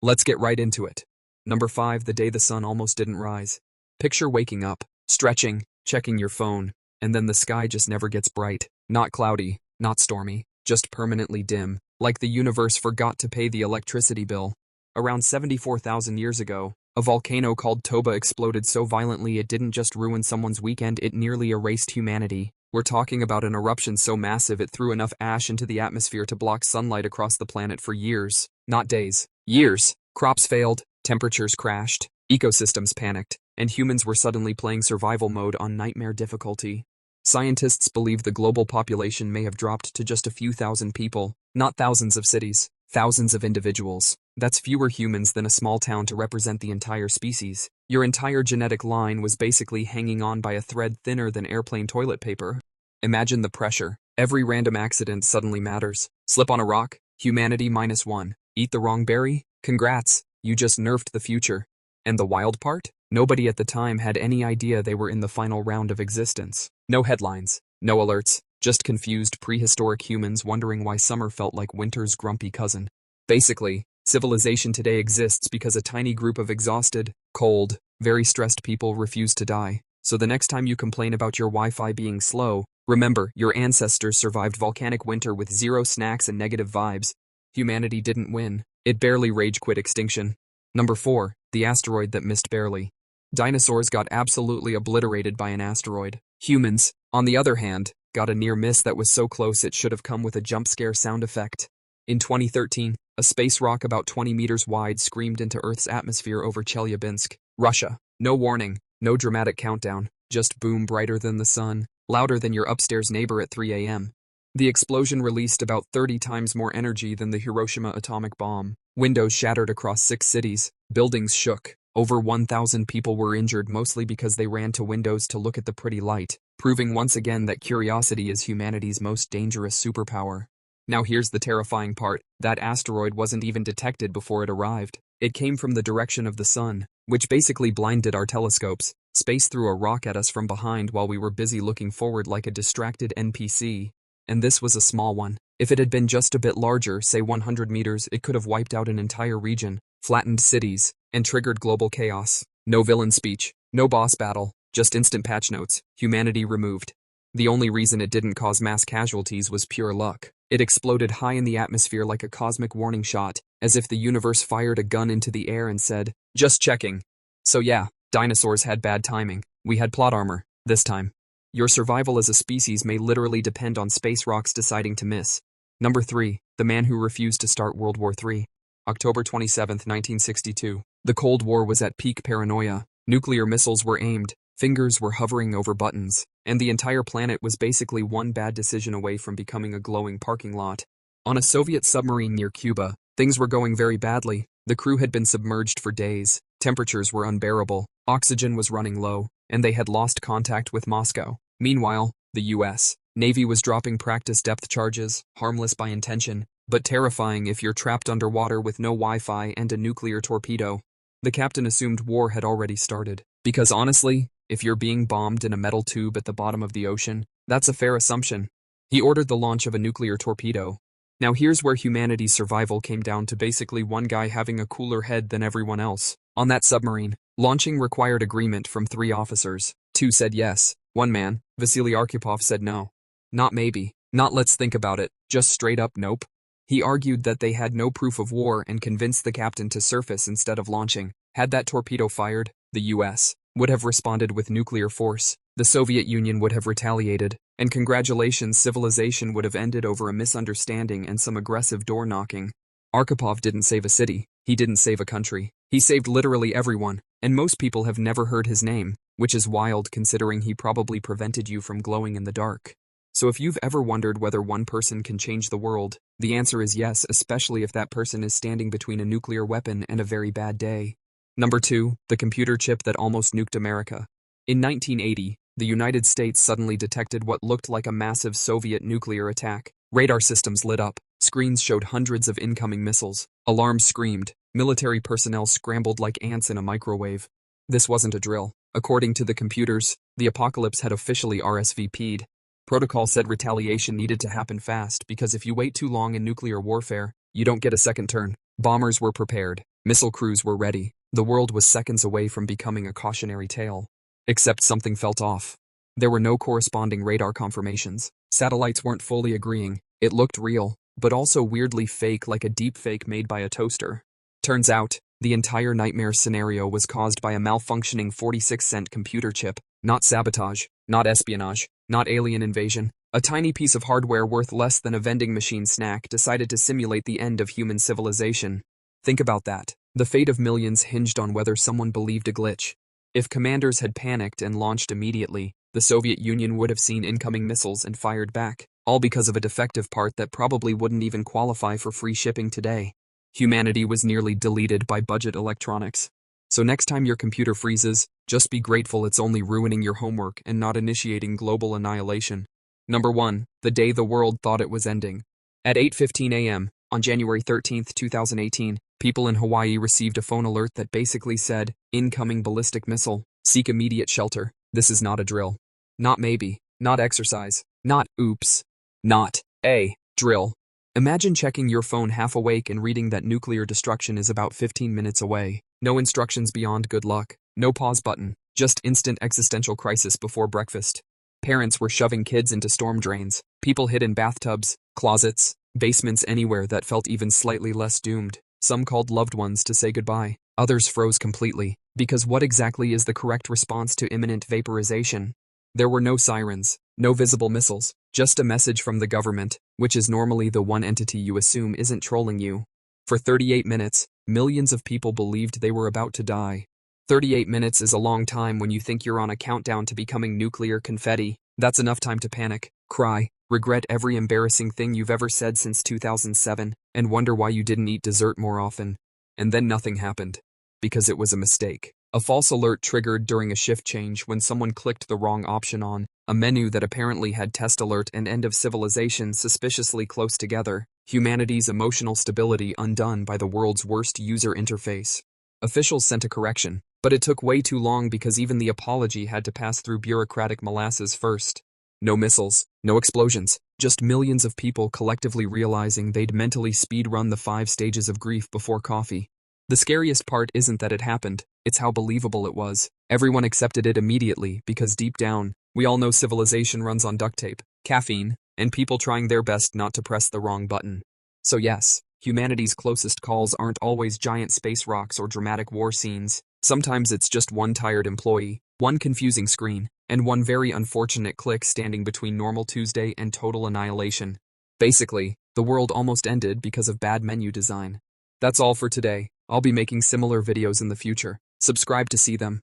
Let's get right into it. Number 5, the day the sun almost didn't rise. Picture waking up, stretching, checking your phone, and then the sky just never gets bright. Not cloudy, not stormy, just permanently dim, like the universe forgot to pay the electricity bill. Around 74,000 years ago, a volcano called Toba exploded so violently it didn't just ruin someone's weekend, it nearly erased humanity. We're talking about an eruption so massive it threw enough ash into the atmosphere to block sunlight across the planet for years, not days. Years. Crops failed, temperatures crashed, ecosystems panicked, and humans were suddenly playing survival mode on nightmare difficulty. Scientists believe the global population may have dropped to just a few thousand people, not thousands of cities, thousands of individuals. That's fewer humans than a small town to represent the entire species. Your entire genetic line was basically hanging on by a thread thinner than airplane toilet paper. Imagine the pressure. Every random accident suddenly matters. Slip on a rock, humanity -1. Eat the wrong berry? Congrats, you just nerfed the future. And the wild part? Nobody at the time had any idea they were in the final round of existence. No headlines, no alerts, just confused prehistoric humans wondering why summer felt like winter's grumpy cousin. Basically, civilization today exists because a tiny group of exhausted, cold, very stressed people refuse to die. So the next time you complain about your Wi-Fi being slow, remember, your ancestors survived volcanic winter with zero snacks and negative vibes. Humanity didn't win. It barely rage quit extinction. Number 4, the asteroid that missed barely. Dinosaurs got absolutely obliterated by an asteroid. Humans, on the other hand, got a near miss that was so close it should have come with a jump scare sound effect. In 2013, a space rock about 20 meters wide screamed into Earth's atmosphere over Chelyabinsk, Russia. No warning, no dramatic countdown, just boom brighter than the sun, louder than your upstairs neighbor at 3 a.m. The explosion released about 30 times more energy than the Hiroshima atomic bomb. Windows shattered across 6 cities, buildings shook. Over 1,000 people were injured mostly because they ran to windows to look at the pretty light, proving once again that curiosity is humanity's most dangerous superpower. Now here's the terrifying part, that asteroid wasn't even detected before it arrived. It came from the direction of the sun, which basically blinded our telescopes. Space threw a rock at us from behind while we were busy looking forward like a distracted NPC. And this was a small one. If it had been just a bit larger, say 100 meters, it could have wiped out an entire region, flattened cities, and triggered global chaos. No villain speech, no boss battle, just instant patch notes, humanity removed. The only reason it didn't cause mass casualties was pure luck. It exploded high in the atmosphere like a cosmic warning shot, as if the universe fired a gun into the air and said, "Just checking." So yeah, dinosaurs had bad timing. We had plot armor, this time. Your survival as a species may literally depend on space rocks deciding to miss. Number 3, the man who refused to start World War III. October 27, 1962. The Cold War was at peak paranoia. Nuclear missiles were aimed, fingers were hovering over buttons, and the entire planet was basically one bad decision away from becoming a glowing parking lot. On a Soviet submarine near Cuba, things were going very badly. The crew had been submerged for days, temperatures were unbearable, oxygen was running low, and they had lost contact with Moscow. Meanwhile, the U.S. Navy was dropping practice depth charges, harmless by intention, but terrifying if you're trapped underwater with no Wi-Fi and a nuclear torpedo. The captain assumed war had already started. Because honestly, if you're being bombed in a metal tube at the bottom of the ocean, that's a fair assumption. He ordered the launch of a nuclear torpedo. Now here's where humanity's survival came down to basically one guy having a cooler head than everyone else. On that submarine, launching required agreement from 3 officers. 2 said yes. One man, Vasily Arkhipov, said no. Not maybe, not let's think about it, just straight up nope. He argued that they had no proof of war and convinced the captain to surface instead of launching. Had that torpedo fired, the U.S. would have responded with nuclear force, the Soviet Union would have retaliated, and congratulations, civilization would have ended over a misunderstanding and some aggressive door-knocking. Arkhipov didn't save a city, he didn't save a country. He saved literally everyone, and most people have never heard his name, which is wild considering he probably prevented you from glowing in the dark. So if you've ever wondered whether one person can change the world, the answer is yes, especially if that person is standing between a nuclear weapon and a very bad day. Number 2, the computer chip that almost nuked America. In 1980, the United States suddenly detected what looked like a massive Soviet nuclear attack. Radar systems lit up, screens showed hundreds of incoming missiles, alarms screamed, military personnel scrambled like ants in a microwave. This wasn't a drill. According to the computers, the apocalypse had officially RSVP'd. Protocol said retaliation needed to happen fast because if you wait too long in nuclear warfare, you don't get a second turn. Bombers were prepared. Missile crews were ready. The world was seconds away from becoming a cautionary tale. Except something felt off. There were no corresponding radar confirmations. Satellites weren't fully agreeing. It looked real, but also weirdly fake, like a deep fake made by a toaster. Turns out, the entire nightmare scenario was caused by a malfunctioning 46-cent computer chip. Not sabotage, not espionage, not alien invasion. A tiny piece of hardware worth less than a vending machine snack decided to simulate the end of human civilization. Think about that. The fate of millions hinged on whether someone believed a glitch. If commanders had panicked and launched immediately, the Soviet Union would have seen incoming missiles and fired back, all because of a defective part that probably wouldn't even qualify for free shipping today. Humanity was nearly deleted by budget electronics. So next time your computer freezes, just be grateful it's only ruining your homework and not initiating global annihilation. Number 1. The day the world thought it was ending. At 8:15 a.m., on January 13, 2018, people in Hawaii received a phone alert that basically said, "Incoming ballistic missile. Seek immediate shelter." This is not a drill. Not maybe. Not exercise. Not oops. Not a drill. Imagine checking your phone half awake and reading that nuclear destruction is about 15 minutes away. No instructions beyond good luck. No pause button. Just instant existential crisis before breakfast. Parents were shoving kids into storm drains. People hid in bathtubs, closets, basements, anywhere that felt even slightly less doomed. Some called loved ones to say goodbye. Others froze completely. Because what exactly is the correct response to imminent vaporization? There were no sirens, no visible missiles, just a message from the government, which is normally the one entity you assume isn't trolling you. For 38 minutes, millions of people believed they were about to die. 38 minutes is a long time when you think you're on a countdown to becoming nuclear confetti. That's enough time to panic, cry, regret every embarrassing thing you've ever said since 2007, and wonder why you didn't eat dessert more often. And then nothing happened. Because it was a mistake. A false alert triggered during a shift change when someone clicked the wrong option on a menu that apparently had test alert and end of civilization suspiciously close together. Humanity's emotional stability undone by the world's worst user interface. Officials sent a correction, but it took way too long because even the apology had to pass through bureaucratic molasses first. No missiles, no explosions, just millions of people collectively realizing they'd mentally speed-run the 5 stages of grief before coffee. The scariest part isn't that it happened, it's how believable it was. Everyone accepted it immediately because deep down, we all know civilization runs on duct tape, caffeine, and people trying their best not to press the wrong button. So yes, humanity's closest calls aren't always giant space rocks or dramatic war scenes. Sometimes it's just one tired employee, one confusing screen, and one very unfortunate click standing between normal Tuesday and total annihilation. Basically, the world almost ended because of bad menu design. That's all for today. I'll be making similar videos in the future. Subscribe to see them.